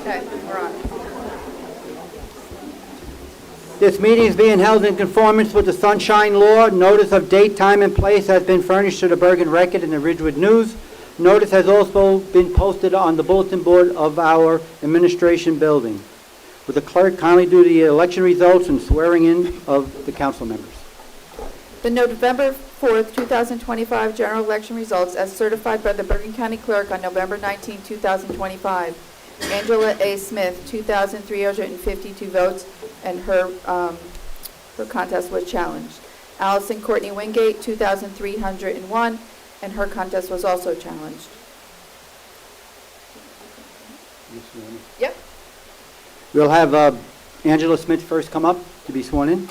Okay, we're on. This meeting is being held in conformance with the Sunshine Law. Notice of date, time, and place has been furnished to the Bergen Record and the Ridgewood News. Notice has also been posted on the bulletin board of our administration building. Would the clerk kindly do the election results and swearing in of the council members? The November 4th, 2025 general election results as certified by the Bergen County Clerk on November 19, 2025. Angela A. Smith, 2,352 votes, and her contest was challenged. Allison Courtney Wingate, 2,301, and her contest was also challenged. Yep. We'll have Angela Smith first come up to be sworn in.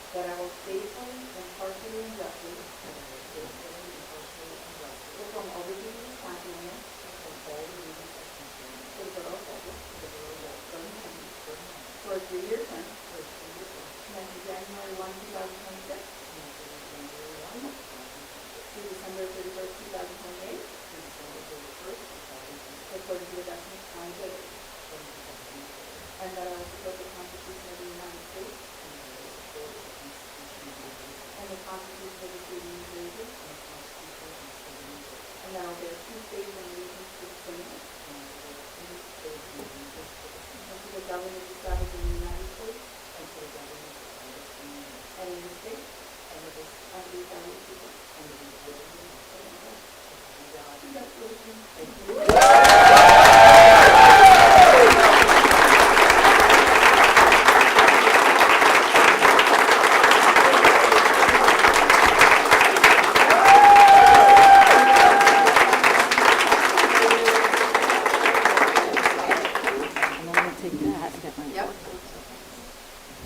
That I will faithfully, impartially, and justly perform all the duties responsible to the borough office for a 3-year term, commencing January 1, 2026 through December 31st, 2028, according to the best of my ability. And that I will support the Constitution of the United States and the Constitution of the State of New Jersey, and that I will bear true faith and allegiance to the same and to the government established in the United States and in the state and of the Italian people. Congratulations. Thank you.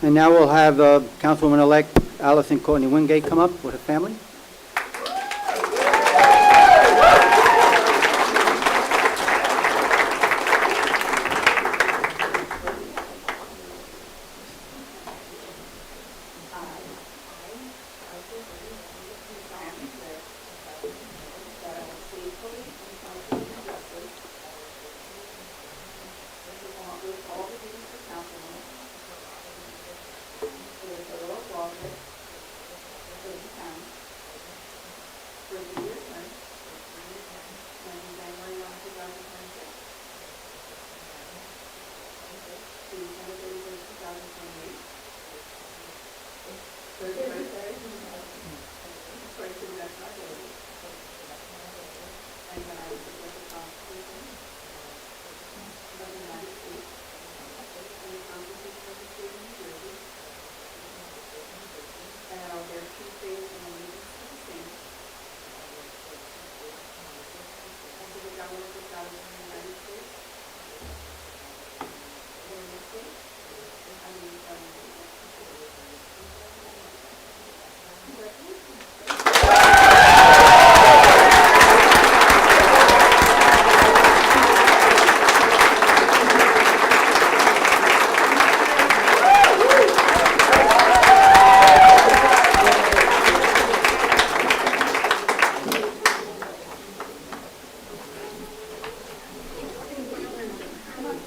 And now we'll have Councilwoman-elect Allison Courtney Wingate come up with her family.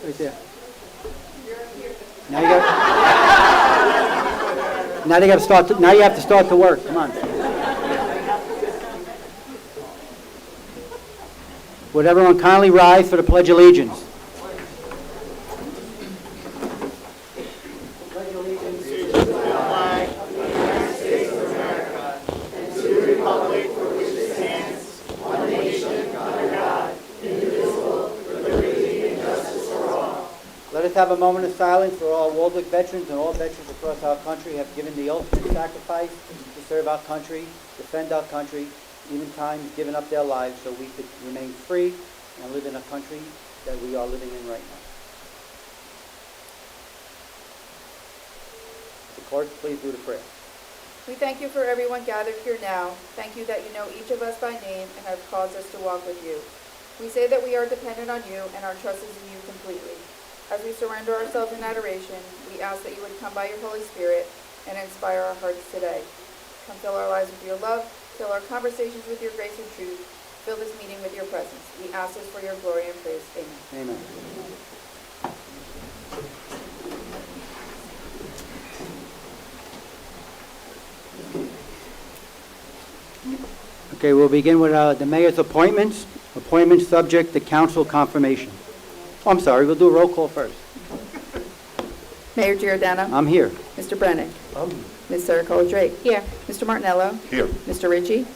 Right there. Now you got to start. Now you have to start to work. Come on. Would everyone kindly rise for the Pledge of Allegiance? Let us have a moment of silence for all Waldeck veterans and all veterans across our country who have given the ultimate sacrifice to serve our country, defend our country, even times given up their lives so we could remain free and live in a country that we are living in right now. The clerk, please do the prayer. We thank you for everyone gathered here now. Thank you that you know each of us by name and have caused us to walk with you. We say that we are dependent on you and our trust is in you completely. As we surrender ourselves in adoration, we ask that you would come by your Holy Spirit and inspire our hearts today. Come fill our lives with your love, fill our conversations with your grace and truth, fill this meeting with your presence. We ask this for your glory and praise. Amen. Amen. Okay, we'll begin with the mayor's appointments. Appointments subject to council confirmation. Oh, I'm sorry, we'll do a roll call first. Mayor Giordano. I'm here. Mr. Brennick. Ms. Saracola Drake. Here. Mr. Martinello. Here. Mr. Ritchie.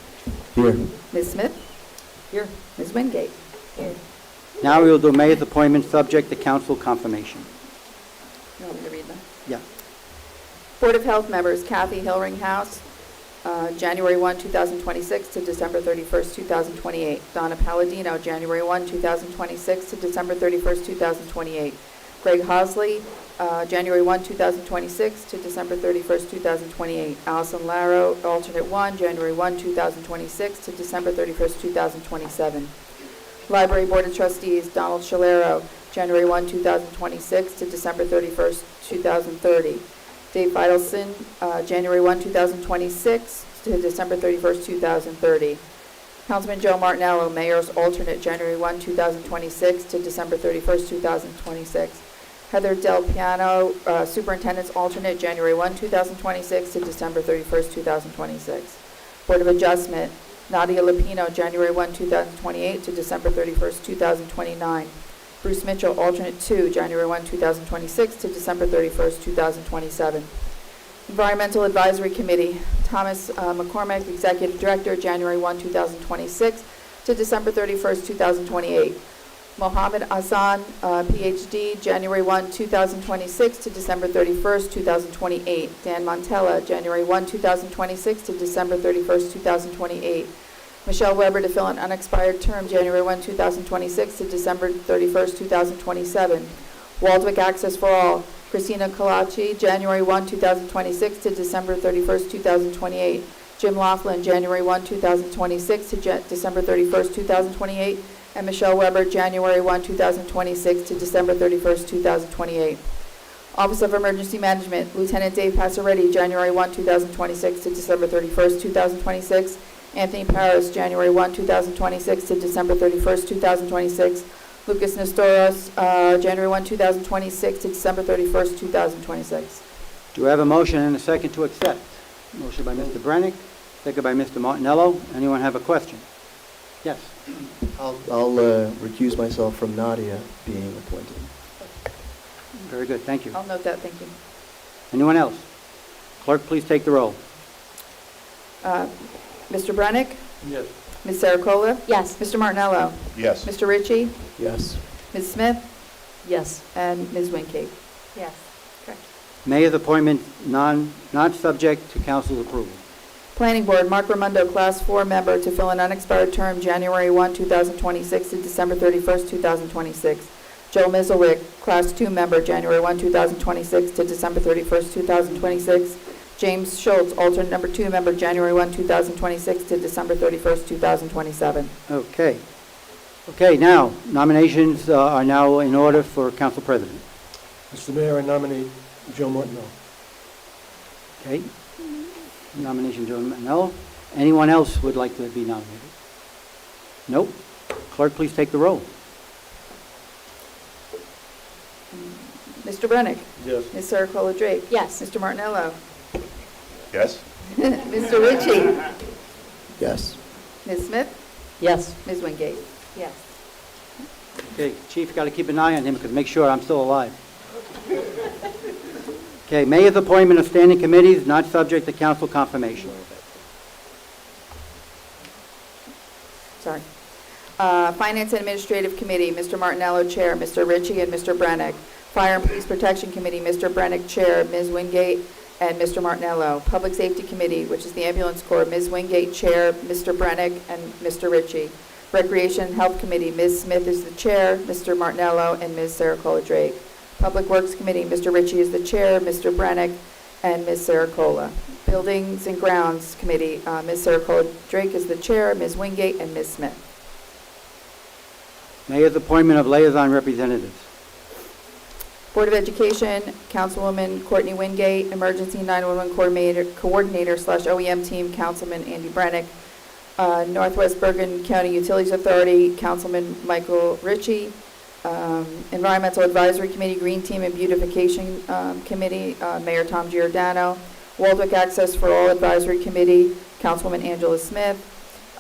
Here. Ms. Smith. Here. Ms. Wingate. Here. Now we will do mayor's appointments subject to council confirmation. You want me to read them? Yeah. Board of Health members, Kathy Hillringhouse, January 1, 2026 to December 31st, 2028. Donna Palladino, January 1, 2026 to December 31st, 2028. Greg Hosley, January 1, 2026 to December 31st, 2028. Allison Laro, alternate 1, January 1, 2026 to December 31st, 2027. Library Board of Trustees, Donald Shalero, January 1, 2026 to December 31st, 2030. Dave Vitalson, January 1, 2026 to December 31st, 2030. Councilman Joe Martinello, Mayor's alternate, January 1, 2026 to December 31st, 2026. Heather Del Piano, Superintendent's alternate, January 1, 2026 to December 31st, 2026. Board of Adjustment, Nadia Lupino, January 1, 2028 to December 31st, 2029. Bruce Mitchell, alternate 2, January 1, 2026 to December 31st, 2027. Environmental Advisory Committee, Thomas McCormick, Executive Director, January 1, 2026 to December 31st, 2028. Mohammed Hassan, PhD, January 1, 2026 to December 31st, 2028. Dan Montella, January 1, 2026 to December 31st, 2028. Michelle Weber to fill an unexpired term, January 1, 2026 to December 31st, 2027. Waldwick Access for All, Christina Colaci, January 1, 2026 to December 31st, 2028. Jim Laughlin, January 1, 2026 to December 31st, 2028. And Michelle Weber, January 1, 2026 to December 31st, 2028. Office of Emergency Management, Lieutenant Dave Passaretti, January 1, 2026 to December 31st, 2026. Anthony Paris, January 1, 2026 to December 31st, 2026. Lucas Nestoros, January 1, 2026 to December 31st, 2026. Do I have a motion and a second to accept? Motion by Mr. Brennick, second by Mr. Martinello. Anyone have a question? Yes. I'll recuse myself from Nadia being appointed. Very good, thank you. I'll note that, thank you. Anyone else? Clerk, please take the roll. Mr. Brennick? Yes. Ms. Saracola? Yes. Mr. Martinello? Yes. Mr. Ritchie? Yes. Ms. Smith? Yes. And Ms. Wingate? Yes. Mayor's appointment not subject to council's approval. Planning Board, Mark Ramundo, Class 4 member to fill an unexpired term, January 1, 2026 to December 31st, 2026. Joe Mizelwick, Class 2 member, January 1, 2026 to December 31st, 2026. James Schultz, alternate number 2 member, January 1, 2026 to December 31st, 2027. Okay. Okay, now, nominations are now in order for council president. Mr. Mayor, I nominate Joe Martinello. Okay. Nomination, Joe Manello. Anyone else would like to be nominated? Nope. Clerk, please take the roll. Mr. Brennick? Yes. Ms. Saracola Drake? Yes. Mr. Martinello? Yes. Mr. Ritchie? Yes. Ms. Smith? Yes. Ms. Wingate? Yes. Okay, Chief, got to keep an eye on him because make sure I'm still alive. Okay, mayor's appointment of standing committees not subject to council confirmation. Sorry. Finance and Administrative Committee, Mr. Martinello, Chair, Mr. Ritchie and Mr. Brennick. Fire and Police Protection Committee, Mr. Brennick, Chair, Ms. Wingate and Mr. Martinello. Public Safety Committee, which is the Ambulance Corps, Ms. Wingate, Chair, Mr. Brennick, and Mr. Ritchie. Recreation and Health Committee, Ms. Smith is the Chair, Mr. Martinello, and Ms. Saracola Drake. Public Works Committee, Mr. Ritchie is the Chair, Mr. Brennick, and Ms. Saracola. Buildings and Grounds Committee, Ms. Saracola Drake is the Chair, Ms. Wingate, and Ms. Smith. Mayor's appointment of liaison representatives. Board of Education, Councilwoman Courtney Wingate, Emergency 911 Coordinator / OEM Team, Councilman Andy Brennick. Northwest Bergen County Utilities Authority, Councilman Michael Ritchie. Environmental Advisory Committee, Green Team and Beautification Committee, Mayor Tom Giordano. Waldwick Access for All Advisory Committee, Councilwoman Angela Smith.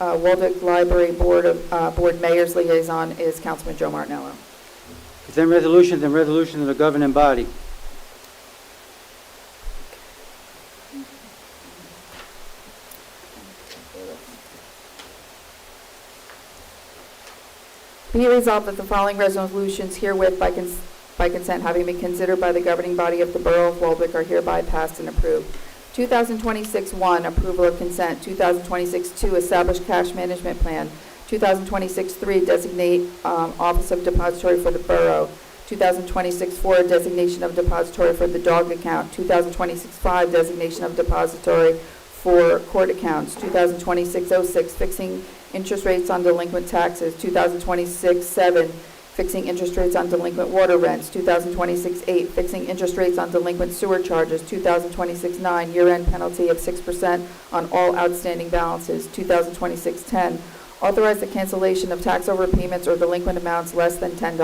Waldwick Library Board Mayor's Liaison is Councilman Joe Martinello. Consent resolutions and resolutions of the governing body. Be it resolved that the following resolutions herewith by consent having been considered by the governing body of the Borough of Waldwick are hereby passed and approved. 2026-1, approval of consent. 2026-2, establish cash management plan. 2026-3, designate office of depository for the borough. 2026-4, designation of depository for the dog account. 2026-5, designation of depository for court accounts. 2026-06, fixing interest rates on delinquent taxes. 2026-7, fixing interest rates on delinquent water rents. 2026-8, fixing interest rates on delinquent sewer charges. 2026-9, year-end penalty of 6% on all outstanding balances. 2026-10, authorize the cancellation of tax overpayments or delinquent amounts less than $10.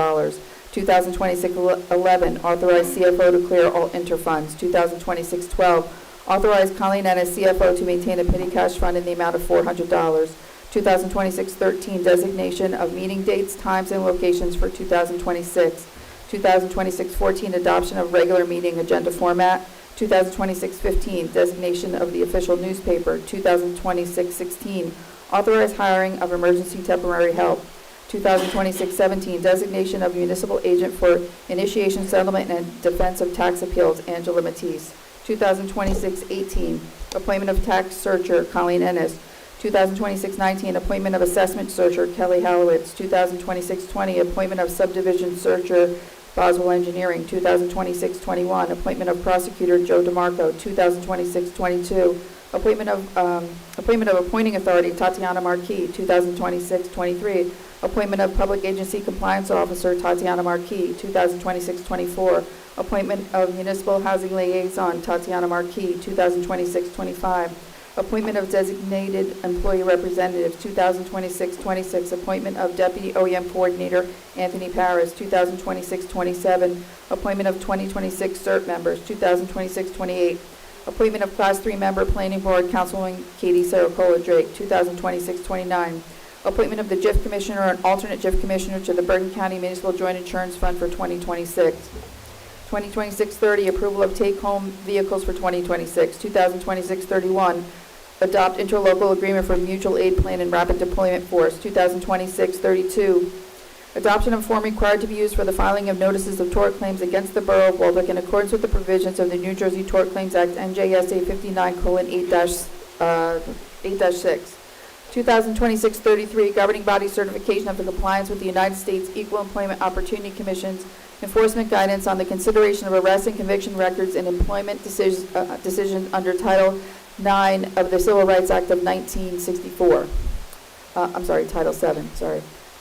2026-11, authorize CFO to clear all interfunds. 2026-12, authorize Colleen Ennis, CFO, to maintain a petty cash fund in the amount of $400. 2026-13, designation of meeting dates, times, and locations for 2026. 2026-14, adoption of regular meeting agenda format. 2026-15, designation of the official newspaper. 2026-16, authorize hiring of emergency temporary help. 2026-17, designation of municipal agent for initiation, settlement, and defense of tax appeals, Angela Matisse. 2026-18, appointment of tax searcher, Colleen Ennis. 2026-19, appointment of assessment searcher, Kelly Halowitz. 2026-20, appointment of subdivision searcher, Boswell Engineering. 2026-21, appointment of prosecutor, Joe DeMarco. 2026-22, appointment of appointing authority, Tatiana Marquis. 2026-23, appointment of public agency compliance officer, Tatiana Marquis. 2026-24, appointment of municipal housing liaison, Tatiana Marquis. 2026-25, appointment of designated employee representatives. 2026-26, appointment of deputy OEM coordinator, Anthony Paris. 2026-27, appointment of 2026 CERT members. 2026-28, appointment of Class 3 member Planning Board, Councilwoman Katie Saracola Drake. 2026-29, appointment of the JIF Commissioner and alternate JIF Commissioner to the Bergen County Municipal Joint Insurance Fund for 2026. 2026-30, approval of take-home vehicles for 2026. 2026-31, adopt interlocal agreement for mutual aid plan and rapid deployment force. 2026-32, adoption of form required to be used for the filing of notices of tort claims against the Borough of Waldwick in accordance with the provisions of the New Jersey Tort Claims Act, NJSA 59:8-6. 2026-33, governing body certification of the compliance with the United States Equal Employment Opportunity Commission's enforcement guidance on the consideration of arrest and conviction records and employment decisions under Title 9 of the Civil Rights Act of 1964. Title 7,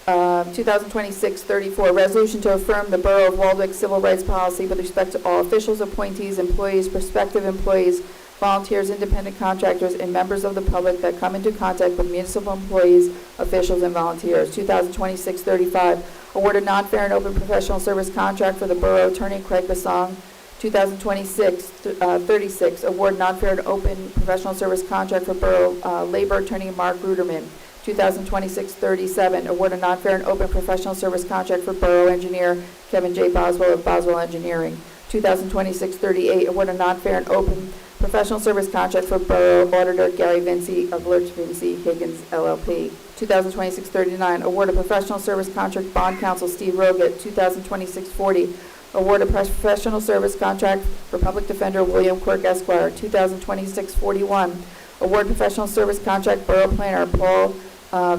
2026-34, resolution to affirm the Borough of Waldwick civil rights policy with respect to all officials, appointees, employees, prospective employees, volunteers, independent contractors, and members of the public that come into contact with municipal employees, officials, and volunteers. 2026-35, award a non-fair and open professional service contract for the Borough Attorney Craig Bassong. 2026-36, award non-fair and open professional service contract for Borough Labor Attorney Mark Ruderman. 2026-37, award a non-fair and open professional service contract for Borough Engineer Kevin J. Boswell of Boswell Engineering. 2026-38, award a non-fair and open professional service contract for Borough Auditor Gary Vinci of Lurch Vinci Higgins LLP. 2026-39, award a professional service contract bond counsel Steve Roget. 2026-40, Award a professional service contract for Public Defender William Quirk Esquire, 2026-41. Award professional service contract Borough Planner Paul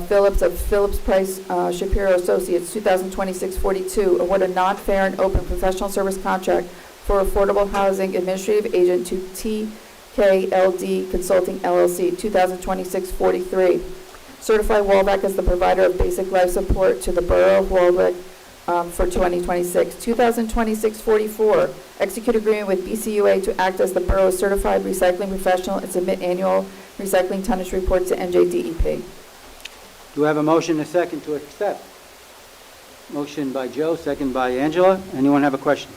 Phillips of Phillips Price Shapiro Associates, 2026-42. Award a non-fair and open professional service contract for Affordable Housing Administrative Agent to TKLD Consulting LLC, 2026-43. Certify Walbeck as the provider of basic life support to the Borough of Walbeck for 2026. 2026-44. Execute agreement with BCUA to act as the borough's certified recycling professional and submit annual recycling tonnage report to NJDEP. Do I have a motion and a second to accept? Motion by Joe, second by Angela. Anyone have a question?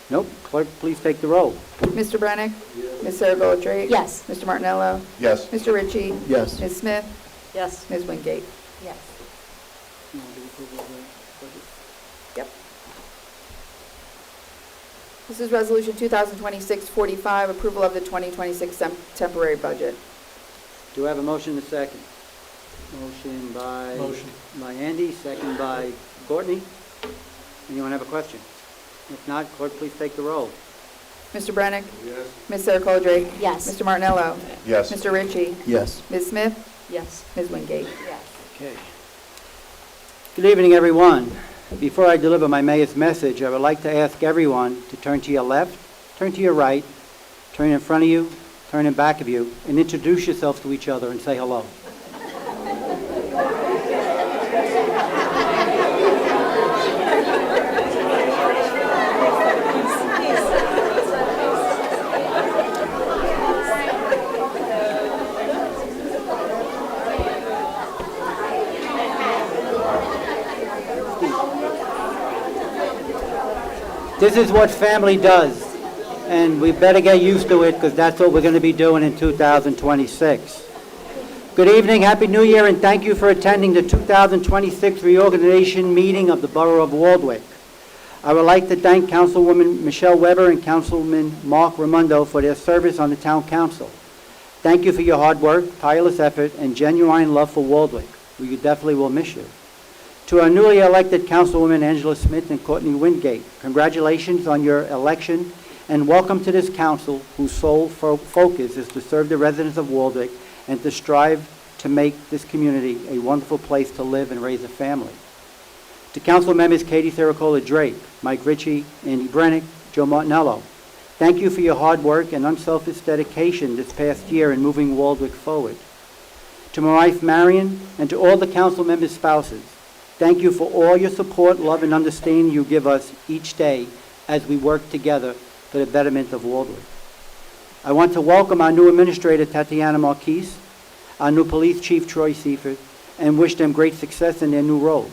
Nope. Clerk, please take the roll. Mr. Brennick? Yes. Ms. Sarah Drake? Yes. Mr. Martinello? Yes. Mr. Ritchie? Yes. Ms. Smith? Yes. Ms. Wingate? Yes. Yep. This is Resolution 2026-45, approval of the 2026 temporary budget. Do I have a motion and a second? Motion by... Motion. By Andy, second by Courtney. Anyone have a question? If not, clerk, please take the roll. Mr. Brennick? Yes. Ms. Sarah Drake? Yes. Mr. Martinello? Yes. Mr. Ritchie? Yes. Ms. Smith? Yes. Ms. Wingate? Yes. Okay. Good evening, everyone. Before I deliver my mayor's message, I would like to ask everyone to turn to your left, turn to your right, turn in front of you, turn in back of you, and introduce yourselves to each other and say hello. This is what family does, and we better get used to it because that's what we're going to be doing in 2026. Good evening, Happy New Year, and thank you for attending the 2026 reorganization meeting of the Borough of Waldwick. I would like to thank Councilwoman Michelle Weber and Councilman Mark Raimondo for their service on the Town Council. Thank you for your hard work, tireless effort, and genuine love for Waldwick. We definitely will miss you. To our newly elected Councilwoman Angela Smith and Courtney Wingate, congratulations on your election and welcome to this council whose sole focus is to serve the residents of Waldwick and to strive to make this community a wonderful place to live and raise a family. To Council members Katie Thericola Drake, Mike Ritchie, Andy Brennick, Joe Martinello, thank you for your hard work and unselfish dedication this past year in moving Waldwick forward. To my wife Marion and to all the council members' spouses, thank you for all your support, love, and understanding you give us each day as we work together for the betterment of Waldwick. I want to welcome our new administrator, Tatiana Marquise, our new police chief, Troy Seifert, and wish them great success in their new roles.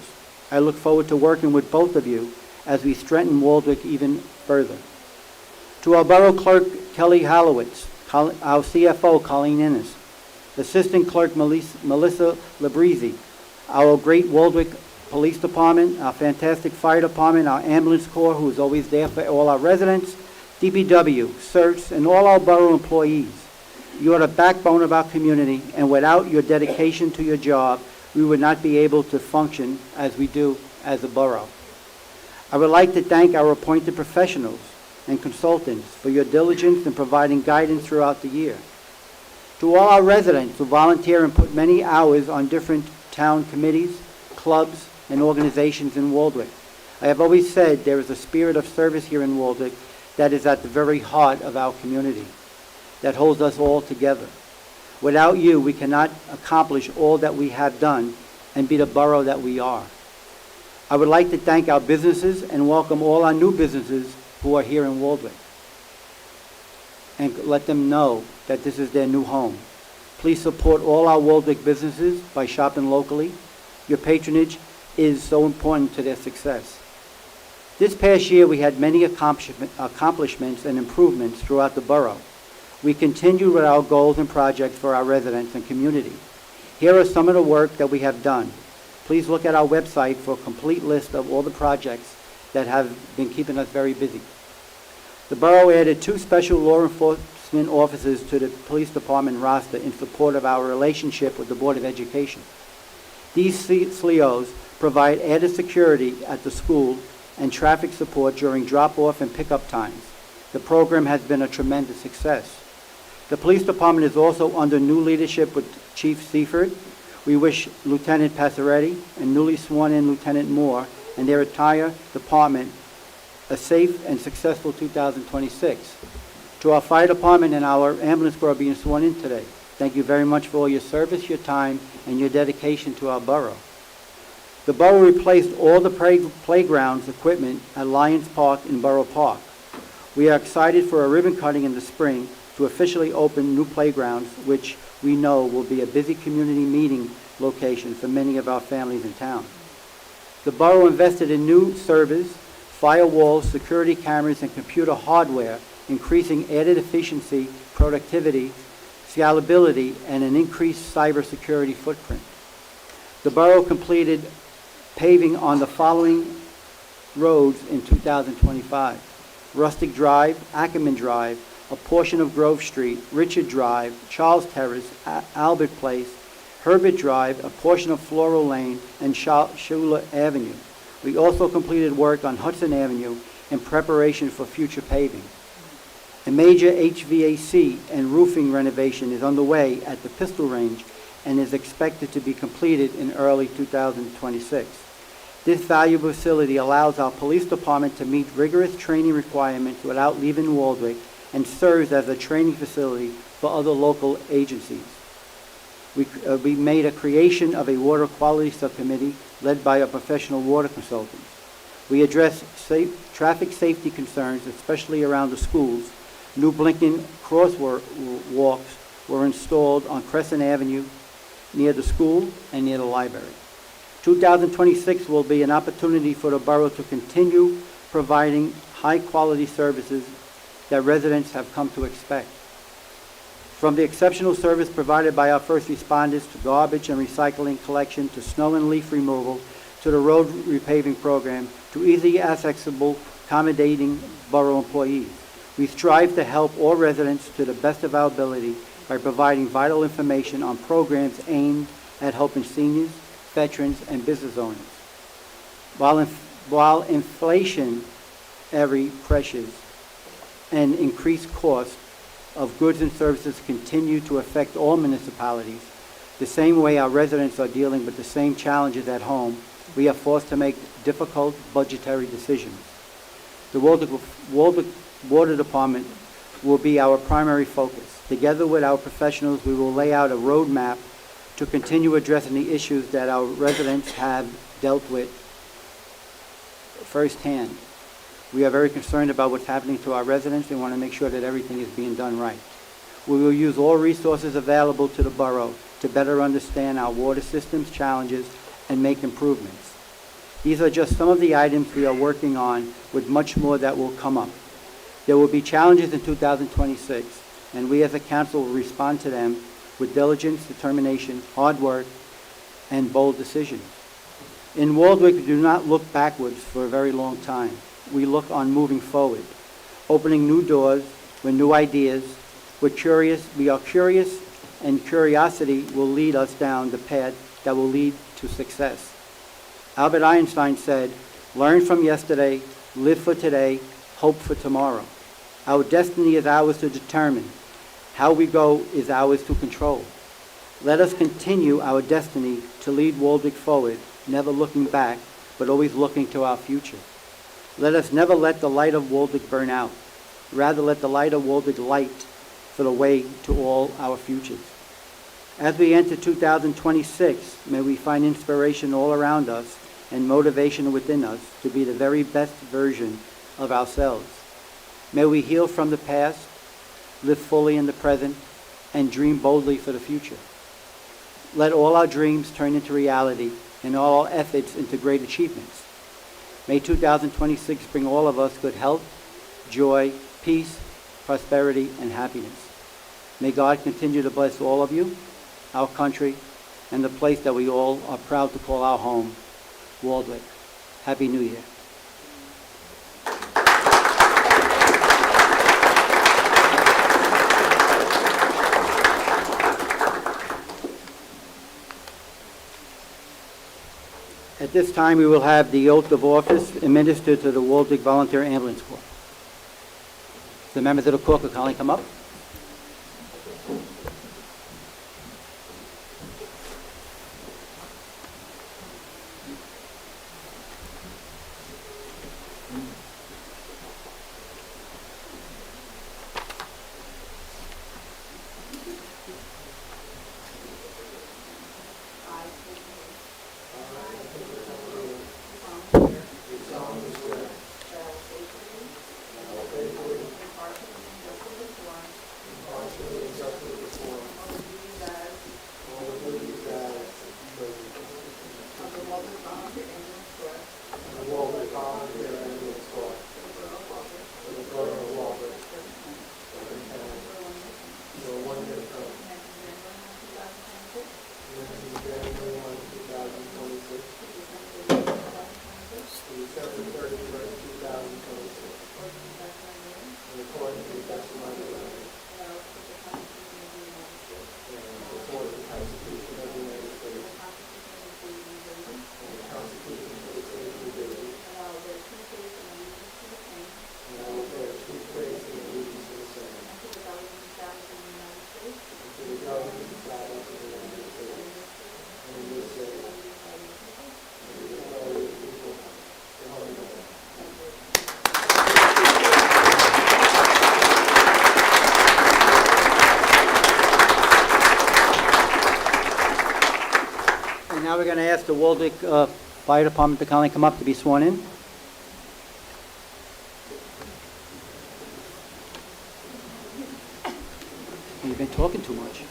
I look forward to working with both of you as we strengthen Waldwick even further. To our borough clerk, Kelly Hallowitz, our CFO, Colleen Innes, assistant clerk, Melissa Labrizzi, our great Waldwick Police Department, our fantastic Fire Department, our Ambulance Corps, who is always there for all our residents, DPW, CERTS, and all our borough employees. You are the backbone of our community, and without your dedication to your job, we would not be able to function as we do as a borough. I would like to thank our appointed professionals and consultants for your diligence in providing guidance throughout the year. To all our residents who volunteer and put many hours on different town committees, clubs, and organizations in Waldwick, I have always said there is a spirit of service here in Waldwick that is at the very heart of our community, that holds us all together. Without you, we cannot accomplish all that we have done and be the borough that we are. I would like to thank our businesses and welcome all our new businesses who are here in Waldwick, and let them know that this is their new home. Please support all our Waldwick businesses by shopping locally. Your patronage is so important to their success. This past year, we had many accomplishments and improvements throughout the borough. We continue with our goals and projects for our residents and community. Here are some of the work that we have done. Please look at our website for a complete list of all the projects that have been keeping us very busy. The borough added 2 special law enforcement officers to the police department roster in support of our relationship with the Board of Education. These SLEOs provide added security at the school and traffic support during drop-off and pickup times. The program has been a tremendous success. The police department is also under new leadership with Chief Seifert. We wish Lieutenant Passaretti and newly sworn-in Lieutenant Moore and their entire department a safe and successful 2026. To our fire department and our ambulance corps being sworn in today, thank you very much for all your service, your time, and your dedication to our borough. The borough replaced all the playgrounds equipment at Lions Park in Borough Park. We are excited for a ribbon cutting in the spring to officially open new playgrounds, which we know will be a busy community meeting location for many of our families in town. The borough invested in new servers, firewalls, security cameras, and computer hardware, increasing added efficiency, productivity, scalability, and an increased cybersecurity footprint. The borough completed paving on the following roads in 2025. Rustic Drive, Ackerman Drive, a portion of Grove Street, Richard Drive, Charles Terrace, Albert Place, Herbert Drive, a portion of Floral Lane, and Schuyler Avenue. We also completed work on Hudson Avenue in preparation for future paving. A major HVAC and roofing renovation is underway at the Pistol Range and is expected to be completed in early 2026. This valuable facility allows our police department to meet rigorous training requirements without leaving Waldwick and serves as a training facility for other local agencies. We made a creation of a water quality subcommittee led by a professional water consultant. We addressed traffic safety concerns, especially around the schools. New blinking crosswalks were installed on Crescent Avenue near the school and near the library. 2026 will be an opportunity for the borough to continue providing high-quality services that residents have come to expect. From the exceptional service provided by our first responders to garbage and recycling collection to snow and leaf removal to the road repaving program to easily accessible, accommodating borough employees. We strive to help all residents to the best of our ability by providing vital information on programs aimed at helping seniors, veterans, and business owners. While inflationary pressures and increased costs of goods and services continue to affect all municipalities, the same way our residents are dealing with the same challenges at home, we are forced to make difficult budgetary decisions. The Waldwick Water Department will be our primary focus. Together with our professionals, we will lay out a roadmap to continue addressing the issues that our residents have dealt with firsthand. We are very concerned about what's happening to our residents and want to make sure that everything is being done right. We will use all resources available to the borough to better understand our water system's challenges and make improvements. These are just some of the items we are working on, with much more that will come up. There will be challenges in 2026, and we as a council will respond to them with diligence, determination, hard work, and bold decisions. In Waldwick, we do not look backwards for a very long time. We look on moving forward, opening new doors with new ideas. We are curious, and curiosity will lead us down the path that will lead to success. Albert Einstein said, "Learn from yesterday, live for today, hope for tomorrow." Our destiny is ours to determine. How we go is ours to control. Let us continue our destiny to lead Waldwick forward, never looking back, but always looking to our future. Let us never let the light of Waldwick burn out. Rather, let the light of Waldwick light for the way to all our futures. As we enter 2026, may we find inspiration all around us and motivation within us to be the very best version of ourselves. May we heal from the past, live fully in the present, and dream boldly for the future. Let all our dreams turn into reality and all our efforts into great achievements. May 2026 bring all of us good health, joy, peace, prosperity, and happiness. May God continue to bless all of you, our country, and the place that we all are proud to call our home, Waldwick. Happy New Year. At this time, we will have the oath of office administered to the Waldeck Volunteer Ambulance Corps. The members of the court could kindly come up. And now we're going to ask the Waldeck Fire Department to kindly come up to be sworn in. You've been talking too much.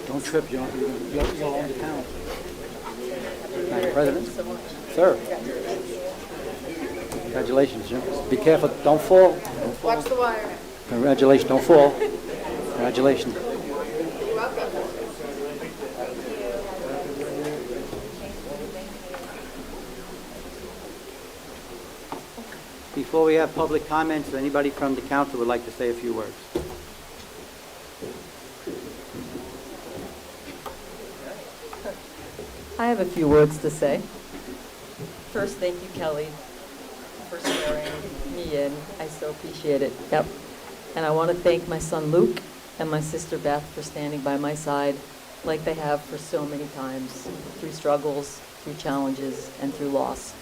Don't trip, you'll own the town. Madam President. Sir. Congratulations, Jim. Be careful, don't fall. Watch the wire. Congratulations, don't fall. Congratulations. You're welcome. Before we have public comments, anybody from the council would like to say a few words? I have a few words to say. First, thank you, Kelly, for swearing me in. I so appreciate it. Yep. And I want to thank my son Luke and my sister Beth for standing by my side like they have for so many times, through struggles, through challenges, and through loss.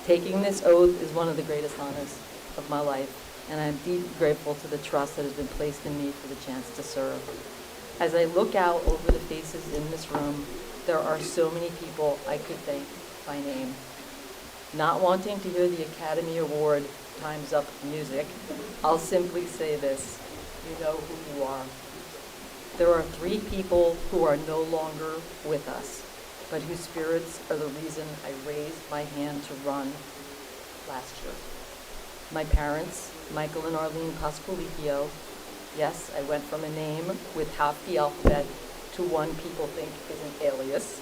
Taking this oath is one of the greatest honors of my life, and I'm deeply grateful to the trust that has been placed in me for the chance to serve. As I look out over the faces in this room, there are so many people I could thank by name. Not wanting to hear the Academy Award Time's Up music, I'll simply say this: you know who you are. There are 3 people who are no longer with us, but whose spirits are the reason I raised my hand to run last year. My parents, Michael and Arlene Pasqualicchio, Yes, I went from a name with half the alphabet to one people think is an alias.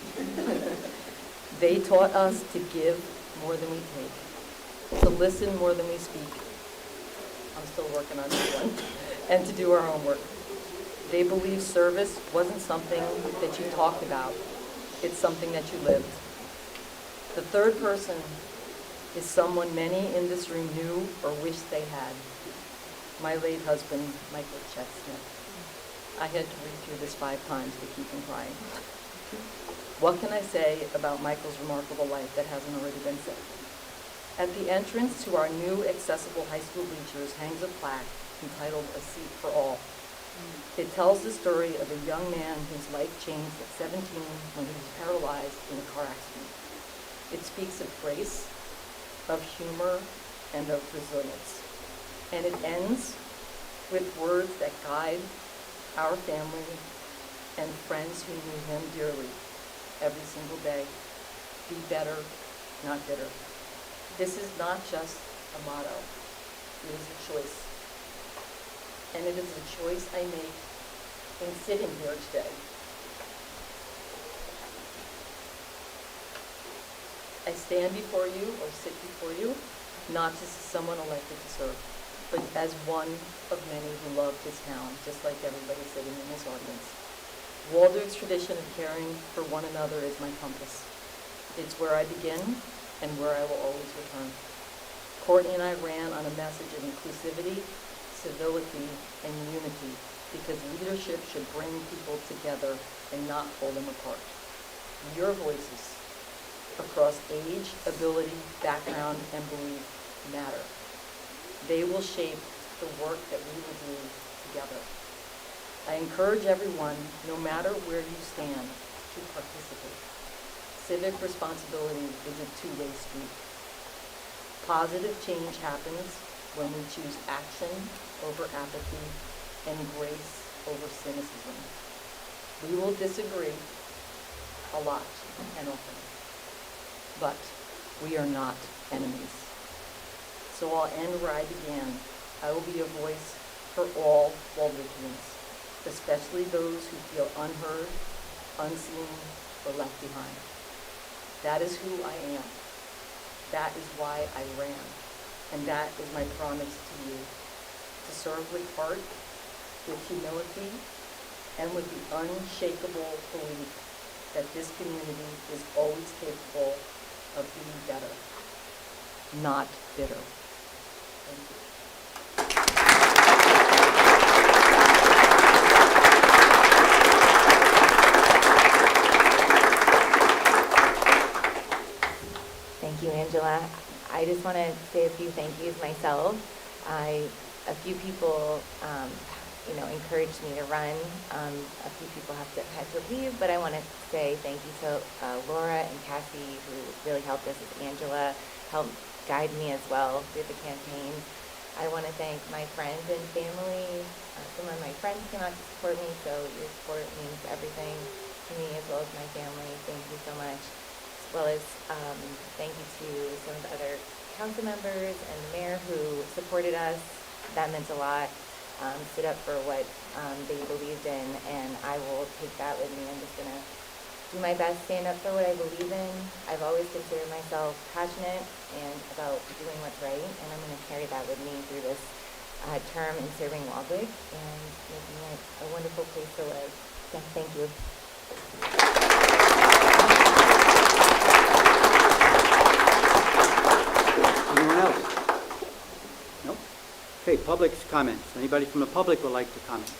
They taught us to give more than we take, to listen more than we speak. I'm still working on that one. And to do our homework. They believed service wasn't something that you talked about. It's something that you lived. The third person is someone many in this room knew or wished they had. My late husband, Michael Chet Smith. I had to read through this 5 times to keep from crying. What can I say about Michael's remarkable life that hasn't already been said? At the entrance to our new accessible high school bleachers hangs a plaque entitled A Seat for All. It tells the story of a young man whose life changed at 17 when he was paralyzed in a car accident. It speaks of grace, of humor, and of resilience. And it ends with words that guide our family and friends who knew him dearly every single day. Be better, not bitter. This is not just a motto. It is a choice. And it is a choice I make in sitting here today. I stand before you or sit before you, not just as someone elected to serve, but as one of many who love this town, just like everybody sitting in this audience. Waldorf's tradition of caring for one another is my compass. It's where I begin and where I will always return. Courtney and I ran on a message of inclusivity, civility, and unity, because leadership should bring people together and not pull them apart. Your voices across age, ability, background, and belief matter. They will shape the work that we will do together. I encourage everyone, no matter where you stand, to participate. Civic responsibility is a two-way street. Positive change happens when we choose action over apathy and grace over cynicism. We will disagree a lot and often, but we are not enemies. So I'll end where I began. I will be a voice for all Waldorfians, especially those who feel unheard, unseen, or left behind. That is who I am. That is why I ran. And that is my promise to you, to serve with heart, with humility, and with the unshakable belief that this community is always capable of being better, not bitter. Thank you. Thank you, Angela. I just want to say a few thank yous myself. A few people, encouraged me to run. A few people had to leave, but I want to say thank you to Laura and Cassie, who really helped us, as Angela helped guide me as well through the campaign. I want to thank my friends and family. Some of my friends came out to support me, so your support means everything to me as well as my family. Thank you so much. As well as thank you to some of the other council members and the mayor who supported us. That meant a lot. Stood up for what they believed in, and I will take that with me. I'm just going to do my best, stand up for what I believe in. I've always considered myself passionate and about doing what's right, and I'm going to carry that with me through this term in serving Waldwick and making it a wonderful place to live. So thank you. Anyone else? No? Okay, public's comments. Anybody from the public would like to comment?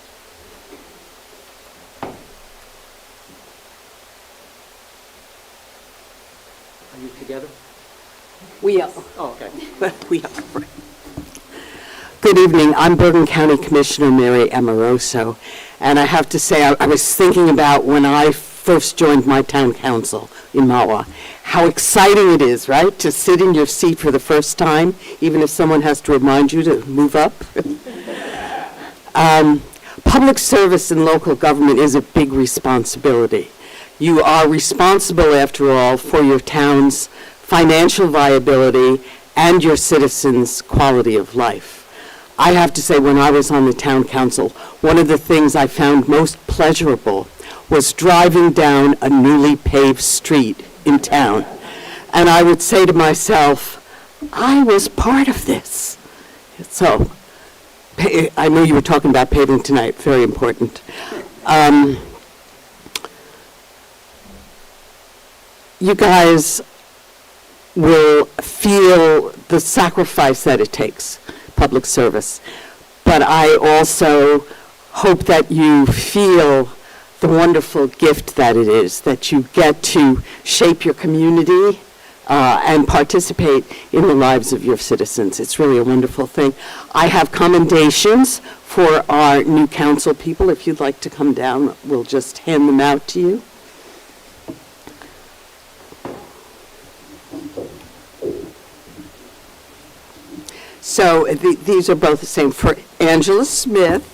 Are you together? We are. Oh, okay. We are. Good evening. I'm Bergen County Commissioner Mary Amoroso, and I have to say I was thinking about when I first joined my town council in Mawa, how exciting it is, right, to sit in your seat for the first time, even if someone has to remind you to move up. Public service in local government is a big responsibility. You are responsible, after all, for your town's financial viability and your citizens' quality of life. I have to say, when I was on the town council, one of the things I found most pleasurable was driving down a newly paved street in town. And I would say to myself, I was part of this. So, I know you were talking about paving tonight, very important. You guys will feel the sacrifice that it takes, public service. But I also hope that you feel the wonderful gift that it is, that you get to shape your community and participate in the lives of your citizens. It's really a wonderful thing. I have commendations for our new council people. If you'd like to come down, we'll just hand them out to you. So these are both the same for Angela Smith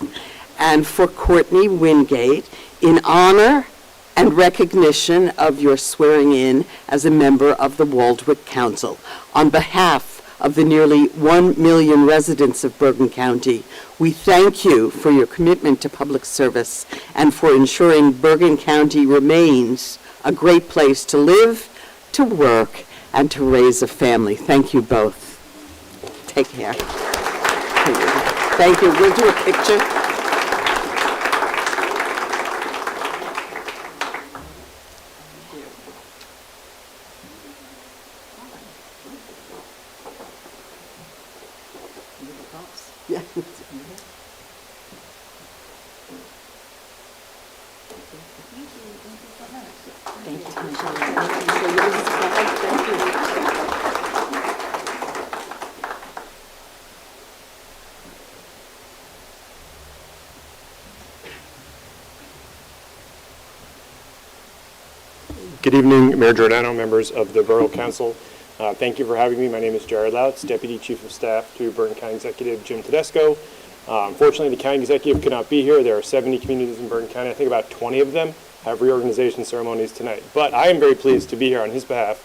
and for Courtney Wingate, in honor and recognition of your swearing in as a member of the Waldwick Council. On behalf of the nearly 1 million residents of Bergen County, we thank you for your commitment to public service and for ensuring Bergen County remains a great place to live, to work, and to raise a family. Thank you both. Take care. Thank you. We'll do a picture. Yeah. Thank you. Good evening, Mayor Giordano, members of the Borough Council. Thank you for having me. My name is Jared Lautz, Deputy Chief of Staff to Bergen County Executive Jim Tedesco. Unfortunately, the County Executive could not be here. There are 70 communities in Bergen County. I think about 20 of them have reorganization ceremonies tonight. But I am very pleased to be here on his behalf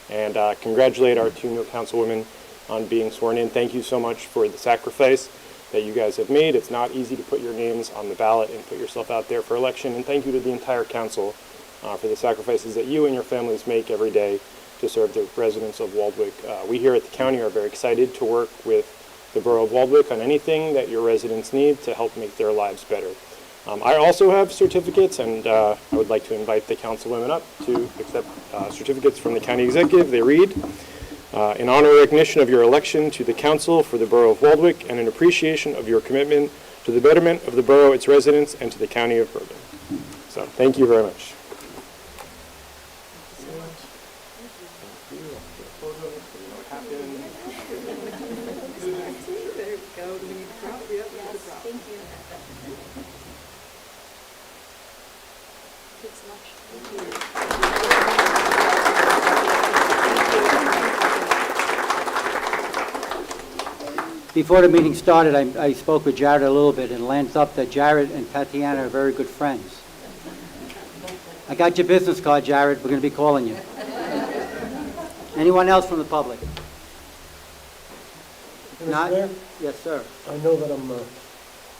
and congratulate our two new councilwomen on being sworn in. Thank you so much for the sacrifice that you guys have made. It's not easy to put your names on the ballot and put yourself out there for election. And thank you to the entire council for the sacrifices that you and your families make every day to serve the residents of Waldwick. We here at the county are very excited to work with the Borough of Waldwick on anything that your residents need to help make their lives better. I also have certificates, and I would like to invite the councilwomen up to accept certificates from the county executive. They read, in honor and recognition of your election to the council for the Borough of Waldwick and in appreciation of your commitment to the betterment of the borough, its residents, and to the county of Bergen. So thank you very much. Before the meeting started, I spoke with Jared a little bit and lanced up that Jared and Tatiana are very good friends. I got your business card, Jared. We're going to be calling you. Anyone else from the public? Mr. Not? Mayor, Yes, sir. I know that I'm a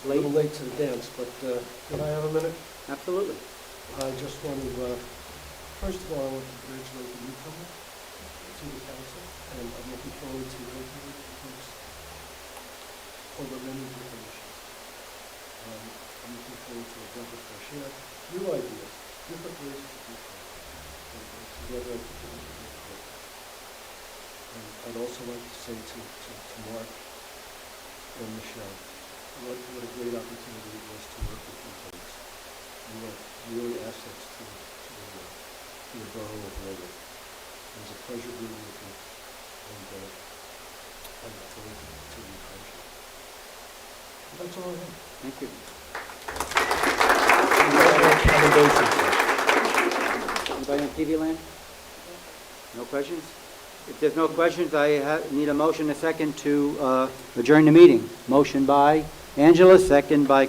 Late? little late to the dance, but can I have a minute? Absolutely. I just want to, first of all, I want to congratulate the newcomer to the council, and I'm looking forward to working with the folks over many different issues. I'm looking forward to a breath of fresh air, new ideas, different ways to do things, and together I think we can make progress. And I'd also like to say to Mark and Michelle, what a great opportunity it was to work with you folks. You are really assets to the borough of Waldwick. It was a pleasure being with you, and I look forward to continued friendship. But that's all I have. Thank you. Anybody on TV land? No questions? If there's no questions, I need a motion, a second, to adjourn the meeting. Motion by Angela, second by